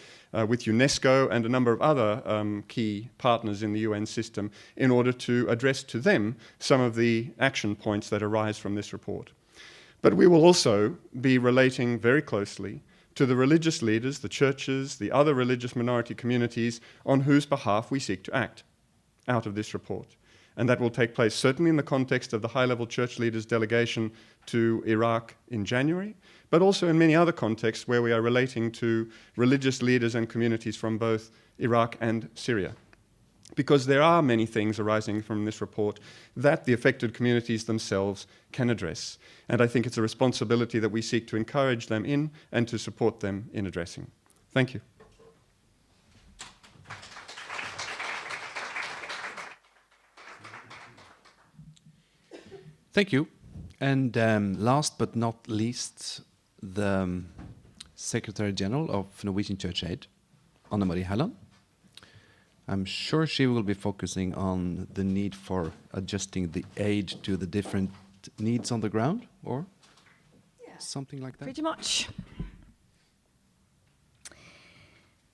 with UNESCO and a number of other key partners in the UN system in order to address to them some of the action points that arise from this report. But we will also be relating very closely to the religious leaders, the churches, the other religious minority communities on whose behalf we seek to act out of this report. And that will take place certainly in the context of the high-level church leaders delegation to Iraq in January, but also in many other contexts where we are relating to religious leaders and communities from both Iraq and Syria. Because there are many things arising from this report that the affected communities themselves can address. And I think it's a responsibility that we seek to encourage them in and to support them in addressing. Thank you. Thank you. And last but not least, the Secretary General of Norwegian Church Aid, Anne Marie Helland. I'm sure she will be focusing on the need for adjusting the aid to the different needs on the ground, or something like that? Pretty much.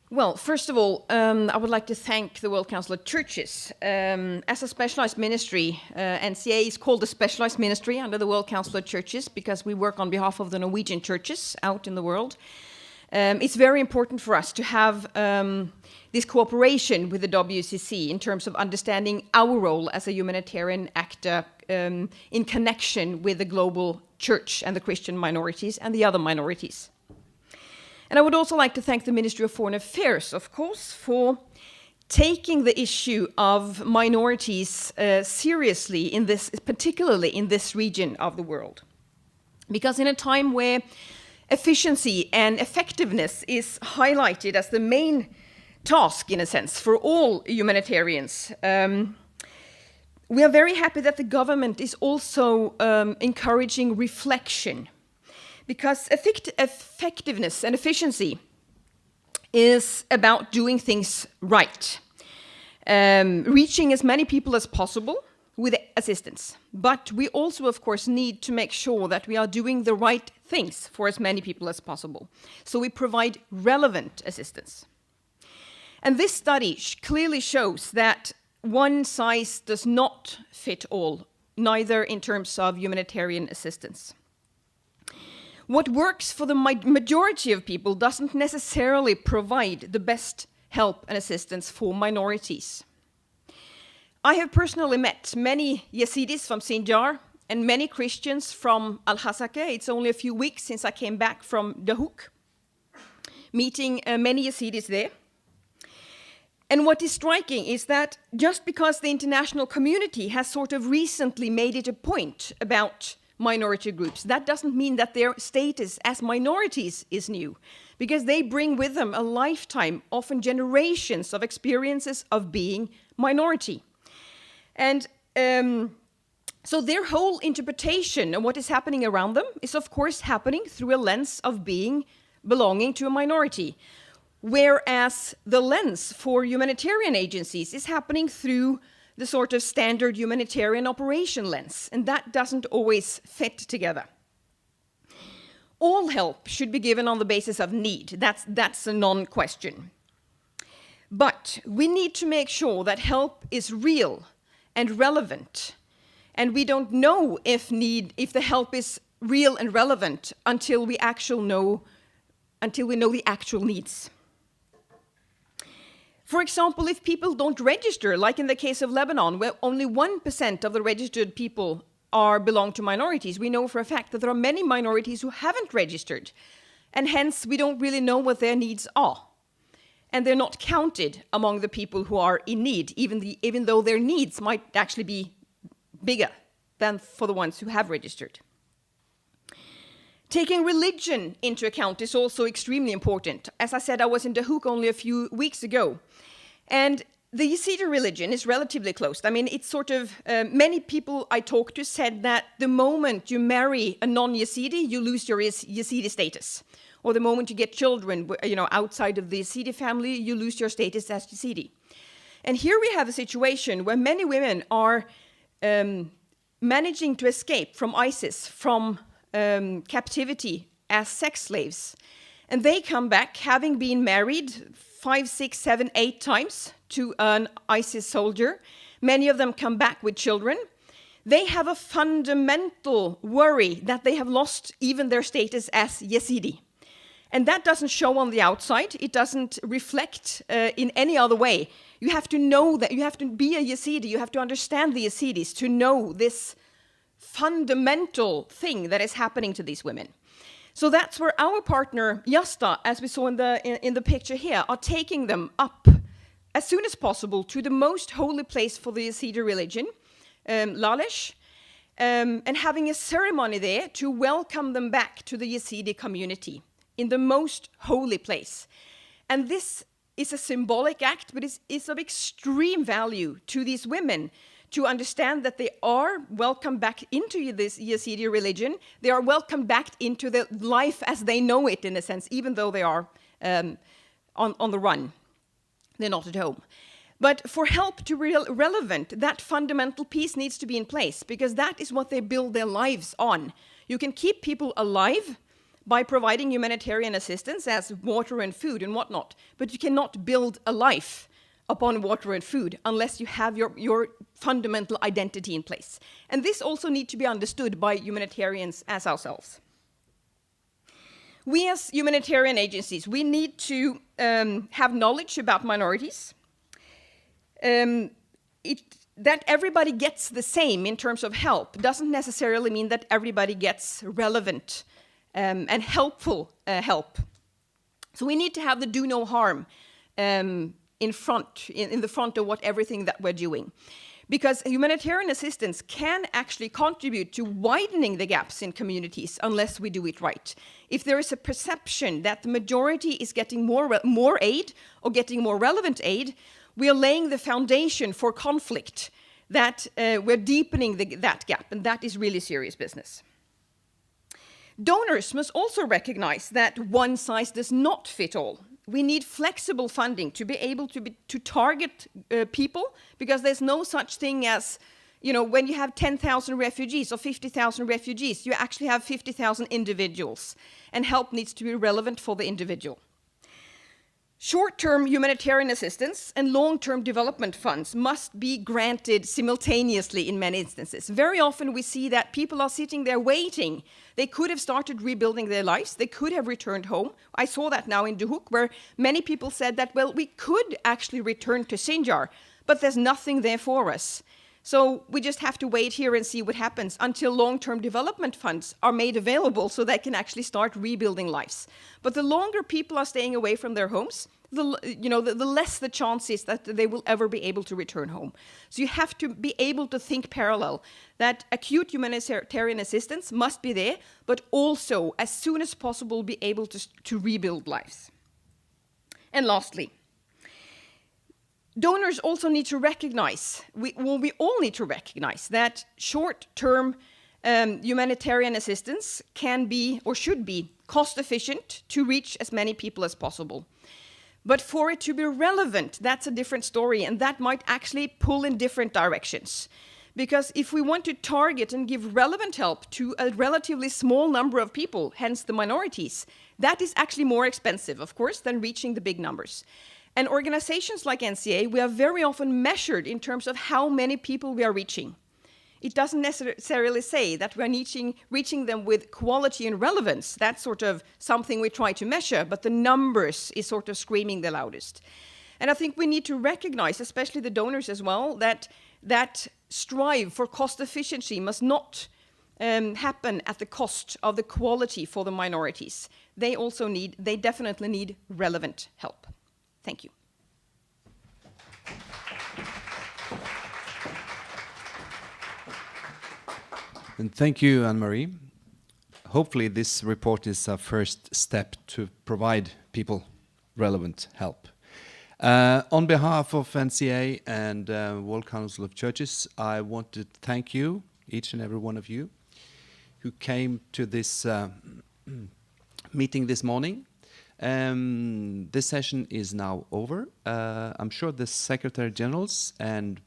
Well, first of all, I would like to thank the World Council of Churches. As a specialized ministry, NCA is called a specialized ministry under the World Council of Churches because we work on behalf of the Norwegian churches out in the world. It's very important for us to have this cooperation with the WCC in terms of understanding our role as a humanitarian actor in connection with the global church and the Christian minorities and the other minorities. And I would also like to thank the Ministry of Foreign Affairs, of course, for taking the issue of minorities seriously in this, particularly in this region of the world. Because in a time where efficiency and effectiveness is highlighted as the main task, in a sense, for all humanitarians, we are very happy that the government is also encouraging reflection, because effectiveness and efficiency is about doing things right, reaching as many people as possible with assistance. But we also, of course, need to make sure that we are doing the right things for as many people as possible. So we provide relevant assistance. And this study clearly shows that one size does not fit all, neither in terms of humanitarian assistance. What works for the majority of people doesn't necessarily provide the best help and assistance for minorities. I have personally met many Yazidis from Sinjar and many Christians from Al-Hasaka. It's only a few weeks since I came back from Dahuk, meeting many Yazidis there. And what is striking is that just because the international community has sort of recently made it a point about minority groups, that doesn't mean that their status as minorities is new, because they bring with them a lifetime, often generations of experiences of being minority. And so their whole interpretation of what is happening around them is of course happening through a lens of belonging to a minority, whereas the lens for humanitarian agencies is happening through the sort of standard humanitarian operation lens, and that doesn't always fit together. All help should be given on the basis of need. That's a non-question. But we need to make sure that help is real and relevant, and we don't know if the help is real and relevant until we know the actual needs. For example, if people don't register, like in the case of Lebanon, where only 1% of the registered people belong to minorities, we know for a fact that there are many minorities who haven't registered, and hence we don't really know what their needs are. And they're not counted among the people who are in need, even though their needs might actually be bigger than for the ones who have registered. Taking religion into account is also extremely important. As I said, I was in Dahuk only a few weeks ago, and the Yazidi religion is relatively closed. I mean, it's sort of, many people I talked to said that the moment you marry a non-Yazidi, you lose your Yazidi status. Or the moment you get children, outside of the Yazidi family, you lose your status as Yazidi. And here we have a situation where many women are managing to escape from ISIS, from captivity as sex slaves. And they come back having been married 5, 6, 7, 8 times to an ISIS soldier. Many of them come back with children. They have a fundamental worry that they have lost even their status as Yazidi. And that doesn't show on the outside. It doesn't reflect in any other way. You have to know that, you have to be a Yazidi, you have to understand the Yazidis to know this fundamental thing that is happening to these women. So that's where our partner, Yasta, as we saw in the picture here, are taking them up as soon as possible to the most holy place for the Yazidi religion, Lalesh, and having a ceremony there to welcome them back to the Yazidi community in the most holy place. And this is a symbolic act, but it's of extreme value to these women to understand that they are welcomed back into this Yazidi religion. They are welcomed back into the life as they know it, in a sense, even though they are on the run. They're not at home. But for help to be relevant, that fundamental piece needs to be in place, because that is what they build their lives on. You can keep people alive by providing humanitarian assistance as water and food and whatnot, but you cannot build a life upon water and food unless you have your fundamental identity in place. And this also needs to be understood by humanitarians as ourselves. We as humanitarian agencies, we need to have knowledge about minorities. That everybody gets the same in terms of help doesn't necessarily mean that everybody gets relevant and helpful help. So we need to have the do no harm in the front of everything that we're doing. Because humanitarian assistance can actually contribute to widening the gaps in communities unless we do it right. If there is a perception that the majority is getting more aid or getting more relevant aid, we are laying the foundation for conflict, that we're deepening that gap, and that is really serious business. Donors must also recognize that one size does not fit all. We need flexible funding to be able to target people, because there's no such thing as, when you have 10,000 refugees or 50,000 refugees, you actually have 50,000 individuals, and help needs to be relevant for the individual. Short-term humanitarian assistance and long-term development funds must be granted simultaneously in many instances. Very often we see that people are sitting there waiting. They could have started rebuilding their lives. They could have returned home. I saw that now in Duhok, where many people said that, well, we could actually return to Sinjar, but there's nothing there for us. So we just have to wait here and see what happens until long-term development funds are made available so they can actually start rebuilding lives. But the longer people are staying away from their homes, the less the chance is that they will ever be able to return home. So you have to be able to think parallel, that acute humanitarian assistance must be there, but also as soon as possible be able to rebuild lives. And lastly, donors also need to recognize, we all need to recognize that short-term humanitarian assistance can be or should be cost efficient to reach as many people as possible. But for it to be relevant, that's a different story, and that might actually pull in different directions. Because if we want to target and give relevant help to a relatively small number of people, hence the minorities, that is actually more expensive, of course, than reaching the big numbers. And organizations like NCA, we are very often measured in terms of how many people we are reaching. It doesn't necessarily say that we're reaching them with quality and relevance. That's sort of something we try to measure, but the numbers is sort of screaming the loudest. And I think we need to recognize, especially the donors as well, that strive for cost efficiency must not happen at the cost of the quality for the minorities. They definitely need relevant help. Thank you. And thank you, Anne-Marie. Hopefully this report is a first step to provide people relevant help. On behalf of NCA and World Council of Churches, I want to thank you, each and every one of you, who came to this meeting this morning. This session is now over. I'm sure the Secretary Generals and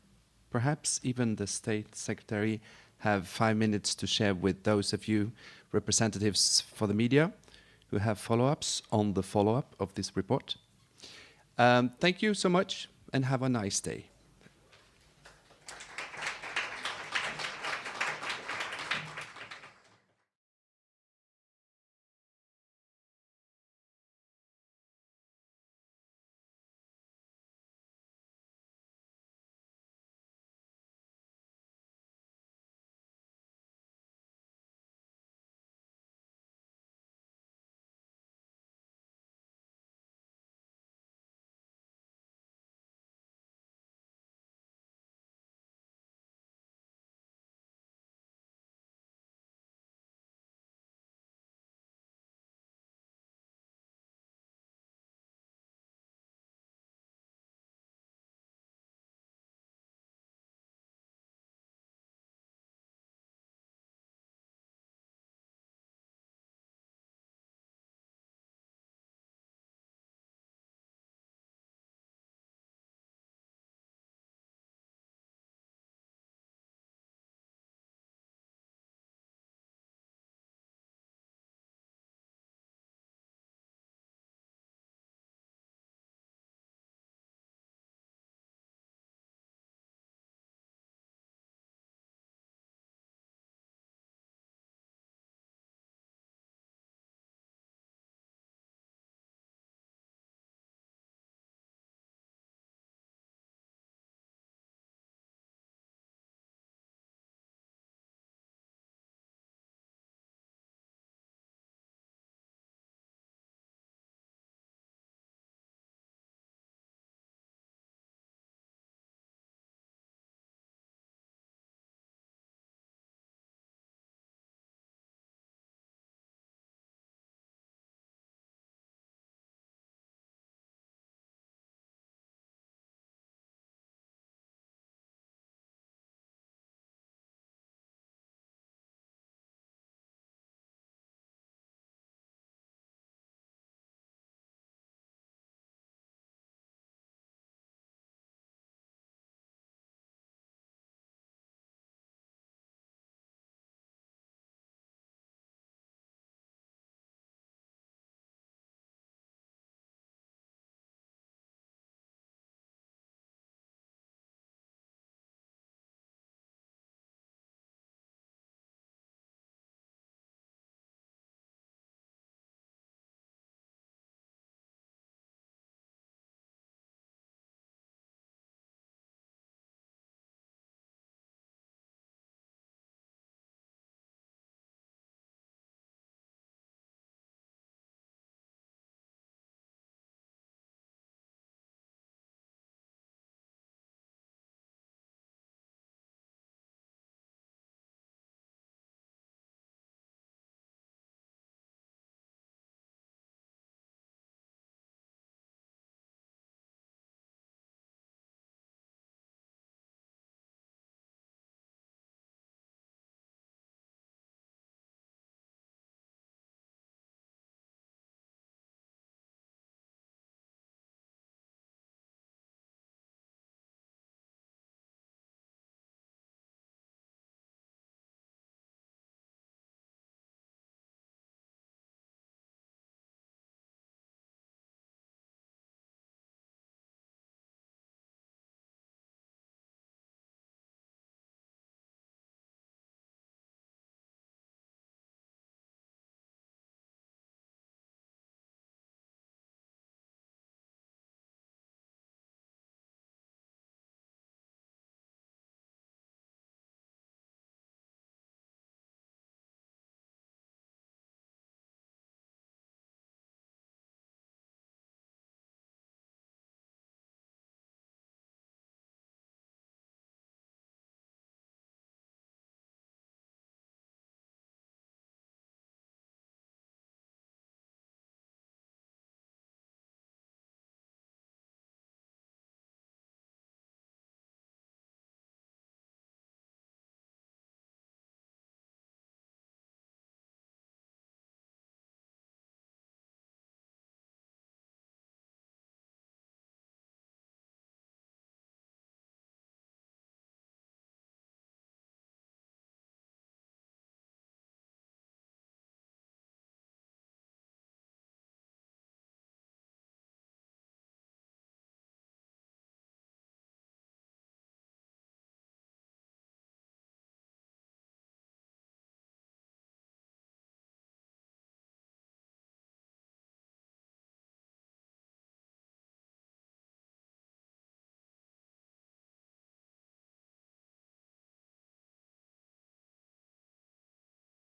perhaps even the State Secretary have 5 minutes to share with those of you representatives for the media who have follow-ups on the follow-up of this report. Thank you so much and have a nice day.